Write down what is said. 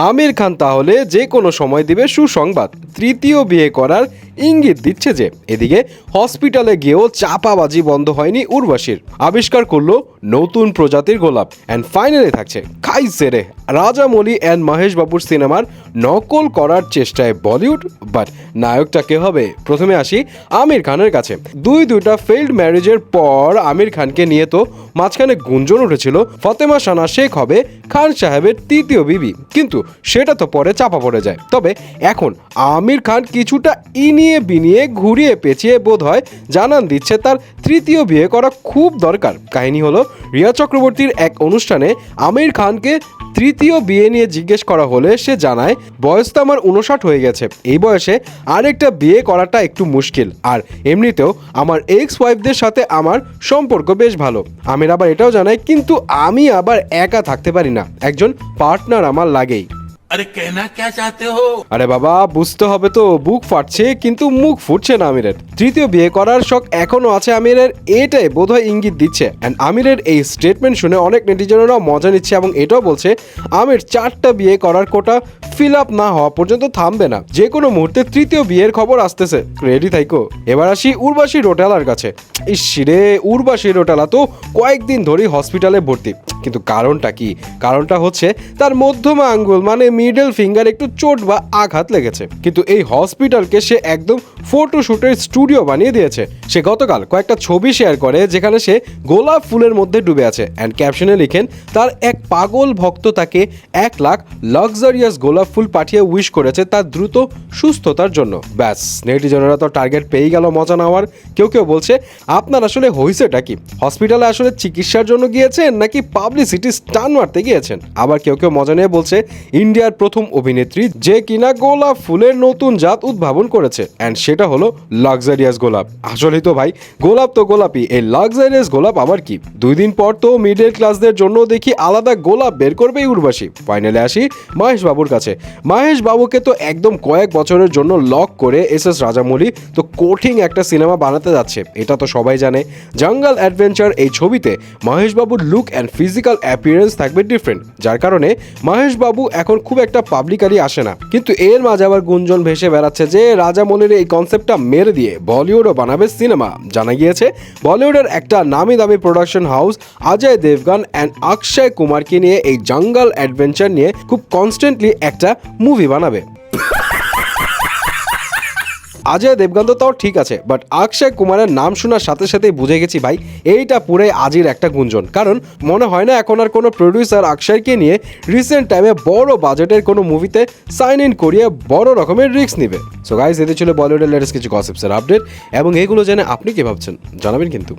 আমির খান তাহলে যে কোনো সময় দিবে সুসংবাদ, তৃতীয় বিয়ে করার ইঙ্গিত দিচ্ছে যে। এদিকে হসপিটালে গিয়েও চাপাবাজি বন্ধ হয়নি উর্বশীর, আবিষ্কার করলো নতুন প্রজাতির গোলাপ। অ্যান্ড ফাইনালি থাকছে খাইছে রে, রাজামৌলি অ্যান্ড মহেশ বাবুর সিনেমার নকল করার চেষ্টায় বলিউড, বাট নায়কটা কে হবে? প্রথমে আসি আমির খানের কাছে। দুইটা ফেইল্ড ম্যারেজের পর আমির খানকে নিয়ে তো মাঝখানে গুঞ্জন উঠেছিল ফাতেমা সানা শেখ হবে খান সাহেবের তৃতীয় বিবি, কিন্তু সেটা তো পরে চাপা পড়ে যায়। তবে এখন আমির খান কিছুটা ইনিয়ে বিনিয়ে ঘুরিয়ে পেঁচিয়ে বোধ হয় জানান দিচ্ছে তার তৃতীয় বিয়ে করা খুব দরকার। কাহিনী হলো, রিয়া চক্রবর্তীর এক অনুষ্ঠানে আমির খানকে তৃতীয় বিয়ে নিয়ে জিজ্ঞেস করা হলে সে জানায়, বয়স তো আমার 59 হয়ে গেছে, এই বয়সে আরেকটা বিয়ে করাটা একটু মুশকিল, আর এমনিতেও আমার এক্স ওয়াইফদের সাথে আমার সম্পর্ক বেশ ভালো। আমির আবার এটাও জানায়, কিন্তু আমি আবার একা থাকতে পারি না, একজন পার্টনার আমার লাগেই। अरे कहना क्या चाहते हो? আরে বাবা, বুঝতে হবে তো, বুক ফাটছে কিন্তু মুখ ফুটছে না আমিরের। তৃতীয় বিয়ে করার শখ এখনো আছে আমিরের, এটাই বোধহয় ইঙ্গিত দিচ্ছে। অ্যান্ড আমিরের এই স্টেটমেন্ট শুনে অনেক নেটিজনেরা মজা নিচ্ছে এবং এটাও বলছে আমির 4টা বিয়ে করার কোটা ফিল আপ না হওয়া পর্যন্ত থামবে না, যে কোনো মুহূর্তে তৃতীয় বিয়ের খবর আসতেছে, রেডি থাইকো। এবার আসি উর্বশী রোটালার কাছে। ইসরে, উর্বশী রোটালা তো কয়েকদিন ধরেই হসপিটালে ভর্তি, কিন্তু কারণটা কি? কারণটা হচ্ছে তার মধ্যমা আঙ্গুল মানে মিডল ফিঙ্গার একটু চোট বা আঘাত লেগেছে, কিন্তু এই হসপিটালকে সে একদম ফটোশুটের স্টুডিও বানিয়ে দিয়েছে। সে গতকাল কয়েকটা ছবি শেয়ার করে যেখানে সে গোলাপ ফুলের মধ্যে ডুবে আছে, অ্যান্ড ক্যাপশনে লিখেন তার এক পাগল ভক্ত তাকে 1 লাখ লাক্সারিয়াস গোলাপ ফুল পাঠিয়ে উইশ করেছে তার দ্রুত সুস্থতার জন্য। ব্যাস, নেটিজনেরা তো টার্গেট পেয়ে গেল মজা নেওয়ার। কেউ কেউ বলছে, আপনার আসলে হয়েছেটা কি? হসপিটালে আসলে চিকিৎসার জন্য গিয়েছেন নাকি পাবলিসিটি স্টান মারতে গিয়েছেন? আবার কেউ কেউ মজা নিয়ে বলছে, ইন্ডিয়ার প্রথম অভিনেত্রী যে কিনা গোলাপ ফুলের নতুন জাত উদ্ভাবন করেছে, অ্যান্ড সেটা হলো লাক্সারিয়াস গোলাপ। আসলেই তো ভাই, গোলাপ তো গোলাপই, এই লাক্সারিয়াস গোলাপ আবার কি? 2 দিন পর তো মিডল ক্লাসদের জন্য দেখি আলাদা গোলাপ বের করবে উর্বশী। ফাইনালে আসি মহেশ বাবুর কাছে। মহেশ বাবুকে তো একদম কয়েক বছরের জন্য লক করে এস রাজামৌলি তো কঠিন একটা সিনেমা বানাতে যাচ্ছে, এটা তো সবাই জানে। জঙ্গল অ্যাডভেঞ্চার এই ছবিতে মহেশ বাবুর লুক অ্যান্ড ফিজিক্যাল অ্যাপিয়ারেন্স থাকবে ডিফারেন্ট, যার কারণে মহেশ বাবু এখন খুব একটা পাবলিকালি আসে না। কিন্তু এর মাঝে আবার গুঞ্জন ভেসে বেড়াচ্ছে যে রাজামৌলির এই কনসেপ্টটা মেরে দিয়ে বলিউডও বানাবে সিনেমা। জানা গিয়েছে বলিউডের একটা নামি দামি production house Ajay Devgn and Akshay কুমারকে নিয়ে এই জঙ্গল অ্যাডভেঞ্চার নিয়ে খুব কনস্ট্যান্টলি একটা মুভি বানাবে। অজয় দেবগন তো তাও ঠিক আছে, বাট অক্ষয় কুমারের নাম শোনার সাথে সাথেই বুঝে গেছি ভাই এইটা পুরাই আজির একটা গুঞ্জন। কারণ মনে হয় না এখন আর কোনো প্রডিউসার অক্ষয়কে নিয়ে রিসেন্ট টাইমে বড় বাজেটের কোনো মুভিতে সাইন ইন করিয়ে বড় রকমের রিস্ক নিবে। সো গাইস, এতে ছিল বলিউডের লেটেস্ট কিছু গসিপসের আপডেট, এবং এগুলো জেনে আপনি কি ভাবছেন জানাবেন কিন্তু।